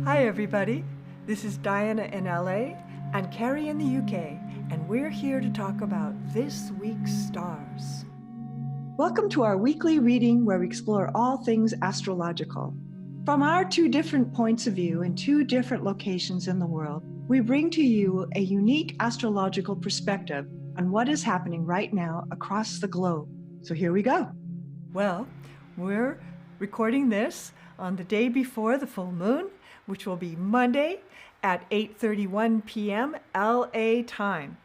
Hi everybody, this is Diana in LA and Cary in the UK, and we're here to talk about this week's stars. Welcome to our weekly reading where we explore all things astrological. From our two different points of view in two different locations in the world, we bring to you a unique astrological perspective on what is happening right now across the globe. So here we go. Well, we're recording this on the day before the full moon, which will be Monday at 8:31 p.m. LA time.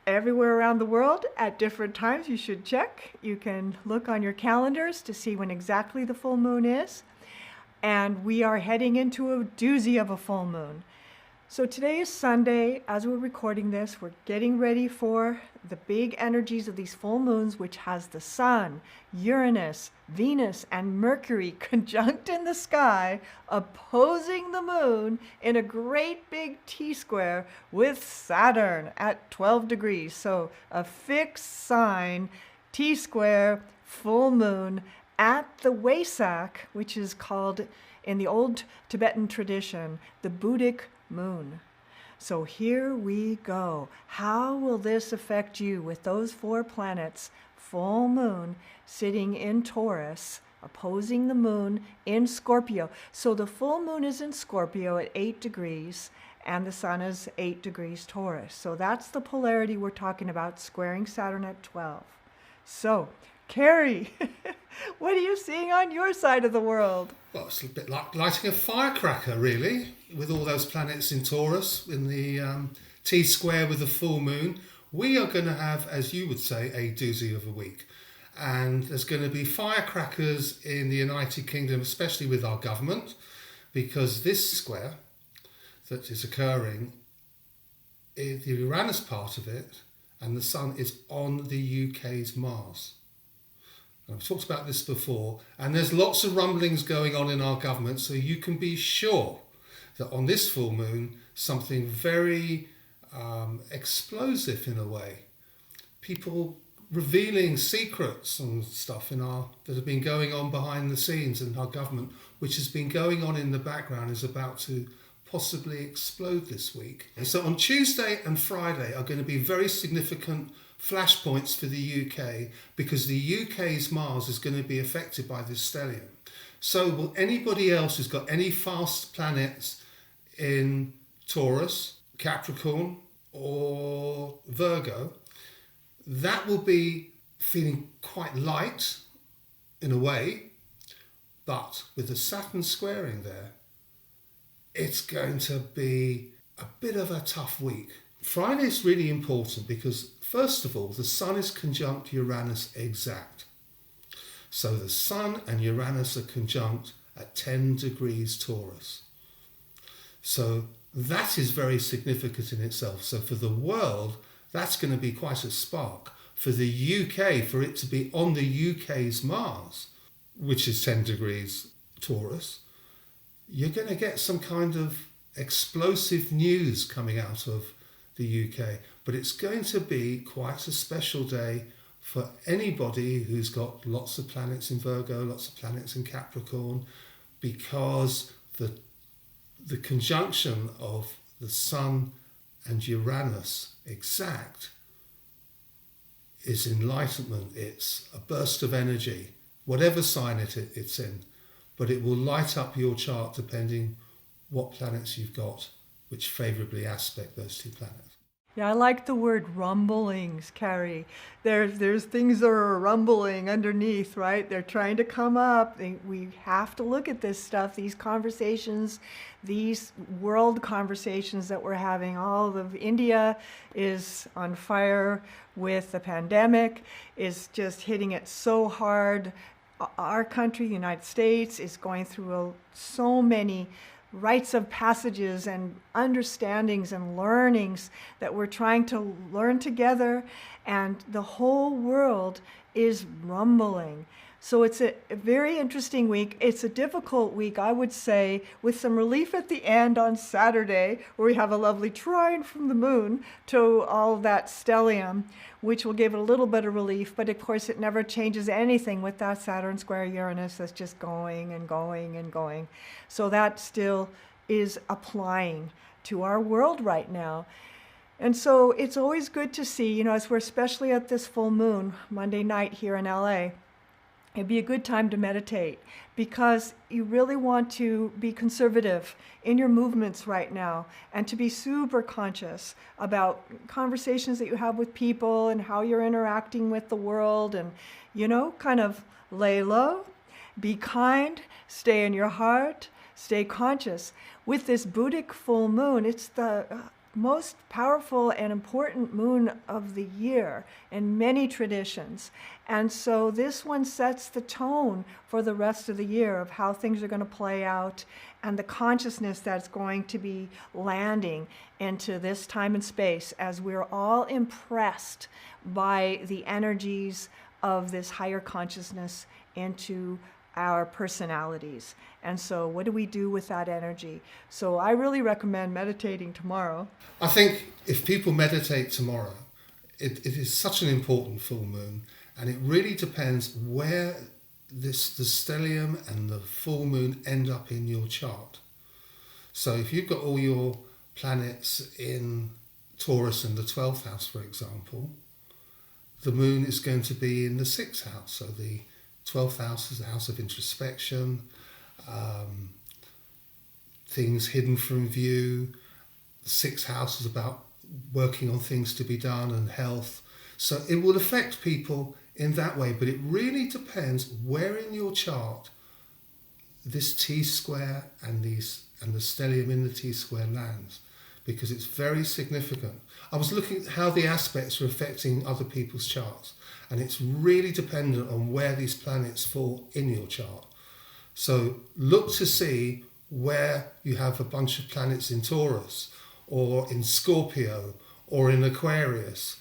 Everywhere around the world at different times, you should check. You can look on your calendars to see when exactly the full moon is. And we are heading into a doozy of a full moon. So today is Sunday. As we're recording this, we're getting ready for the big energies of these full moons, which has the Sun, Uranus, Venus, and Mercury conjunct in the sky, opposing the moon in a great big T-square with Saturn at 12 degrees. So a fixed sign, T-square, full moon at the Wesak, which is called in the old Tibetan tradition, the Buddhic moon. So here we go. How will this affect you with those four planets, full moon sitting in Taurus, opposing the moon in Scorpio? So the full moon is in Scorpio at 8 degrees and the sun is 8 degrees Taurus. So that's the polarity we're talking about, squaring Saturn at 12. So, Cary, what are you seeing on your side of the world? Well, it's a bit like lighting a firecracker, really, with all those planets in Taurus, in the T-square with the full moon. We are going to have, as you would say, a doozy of a week. And there's going to be firecrackers in the United Kingdom, especially with our government, because this square that is occurring, the Uranus part of it, and the sun is on the UK's Mars. I've talked about this before, and there's lots of rumblings going on in our government, so you can be sure that on this full moon, something very explosive in a way, people revealing secrets and stuff that have been going on behind the scenes in our government, which has been going on in the background, is about to possibly explode this week. And so on Tuesday and Friday are going to be very significant flashpoints for the UK, because the UK's Mars is going to be affected by this stellium. So will anybody else who's got any fast planets in Taurus, Capricorn or Virgo, that will be feeling quite light in a way, but with the Saturn squaring there, it's going to be a bit of a tough week. Friday is really important because, first of all, the sun is conjunct Uranus exact. So the sun and Uranus are conjunct at 10 degrees Taurus. So that is very significant in itself. So for the world, that's going to be quite a spark. For the UK, for it to be on the UK's Mars, which is 10 degrees Taurus, you're going to get some kind of explosive news coming out of the UK. But it's going to be quite a special day for anybody who's got lots of planets in Virgo, lots of planets in Capricorn, because the conjunction of the Sun and Uranus exact is enlightenment. It's a burst of energy, whatever sign it's in, but it will light up your chart depending what planets you've got, which favourably aspect those two planets. Yeah, I like the word rumblings, Cary. There's things that are rumbling underneath, right? They're trying to come up. We have to look at this stuff, these conversations, these world conversations that we're having. All of India is on fire with the pandemic, is just hitting it so hard. Our country, the United States, is going through so many rites of passages and understandings and learnings that we're trying to learn together, and the whole world is rumbling. So it's a very interesting week. It's a difficult week, I would say, with some relief at the end on Saturday, where we have a lovely trine from the moon to all that stellium, which will give it a little bit of relief. But of course, it never changes anything with that Saturn square Uranus that's just going and going and going. So that still is applying to our world right now. And so it's always good to see, as we're especially at this full moon Monday night here in LA, it'd be a good time to meditate, because you really want to be conservative in your movements right now and to be super conscious about conversations that you have with people and how you're interacting with the world, and, kind of lay low, be kind, stay in your heart, stay conscious. With this Buddhic full moon, it's the most powerful and important moon of the year in many traditions. And so this one sets the tone for the rest of the year of how things are going to play out and the consciousness that's going to be landing into this time and space as we're all impressed by the energies of this higher consciousness into our personalities. And so what do we do with that energy? So I really recommend meditating tomorrow. I think if people meditate tomorrow, it is such an important full moon, and it really depends where the stellium and the full moon end up in your chart. So if you've got all your planets in Taurus in the 12th house, for example, the moon is going to be in the 6th house. So the 12th house is the house of introspection, things hidden from view. The 6th house is about working on things to be done and health. So it will affect people in that way, but it really depends where in your chart this T-square and the stellium in the T-square lands, because it's very significant. I was looking at how the aspects are affecting other people's charts, and it's really dependent on where these planets fall in your chart. So look to see where you have a bunch of planets in Taurus or in Scorpio or in Aquarius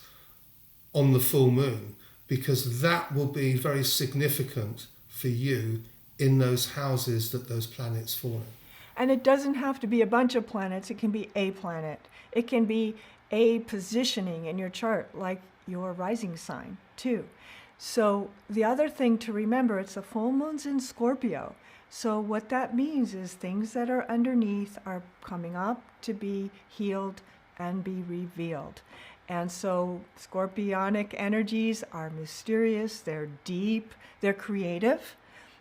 on the full moon, because that will be very significant for you in those houses that those planets fall in. And it doesn't have to be a bunch of planets. It can be a planet. It can be a positioning in your chart, like your rising sign, too. So the other thing to remember, it's a full moon's in Scorpio. So what that means is things that are underneath are coming up to be healed and be revealed. And so scorpionic energies are mysterious, they're deep, they're creative,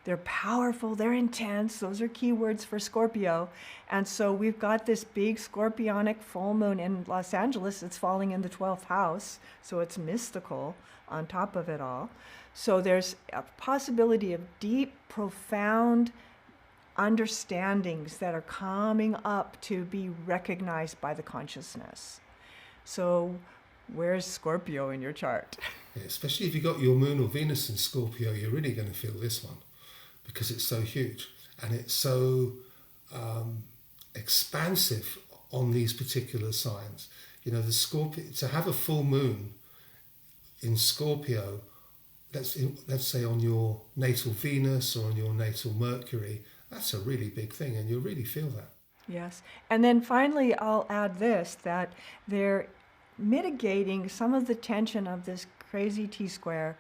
they're powerful, they're intense. Those are key words for Scorpio. And so we've got this big scorpionic full moon in Los Angeles. It's falling in the 12th house, so it's mystical on top of it all. So there's a possibility of deep, profound understandings that are coming up to be recognized by the consciousness. So where's Scorpio in your chart? Yeah, especially if you've got your moon or Venus in Scorpio, you're really going to feel this one, because it's so huge and it's so expansive on these particular signs. The Scorpio, to have a full moon in Scorpio, let's say on your natal Venus or on your natal Mercury, that's a really big thing, and you'll really feel that. Yes. And then finally, I'll add this, that they're mitigating some of the tension of this crazy T-square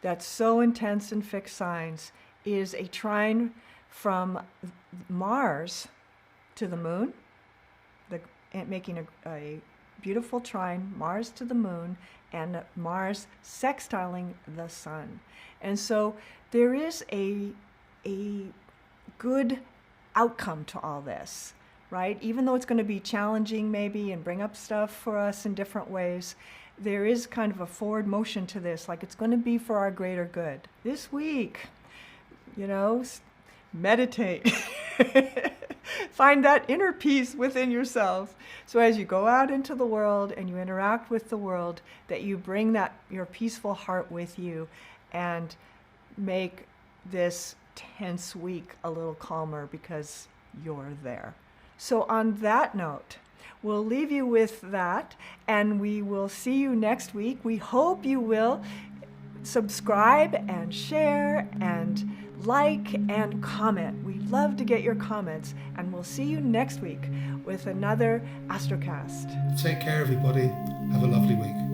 that's so intense in fixed signs, is a trine from Mars to the moon, making a beautiful trine, Mars to the moon, and Mars sextiling the sun. And so there is a good outcome to all this, right? Even though it's going to be challenging maybe and bring up stuff for us in different ways, there is kind of a forward motion to this, like it's going to be for our greater good. This week, meditate. Find that inner peace within yourself. So as you go out into the world and you interact with the world, that you bring your peaceful heart with you and make this tense week a little calmer because you're there. So on that note, we'll leave you with that, and we will see you next week. We hope you will subscribe and share and like and comment. We love to get your comments, and we'll see you next week with another Astrocast. Take care, everybody. Have a lovely week.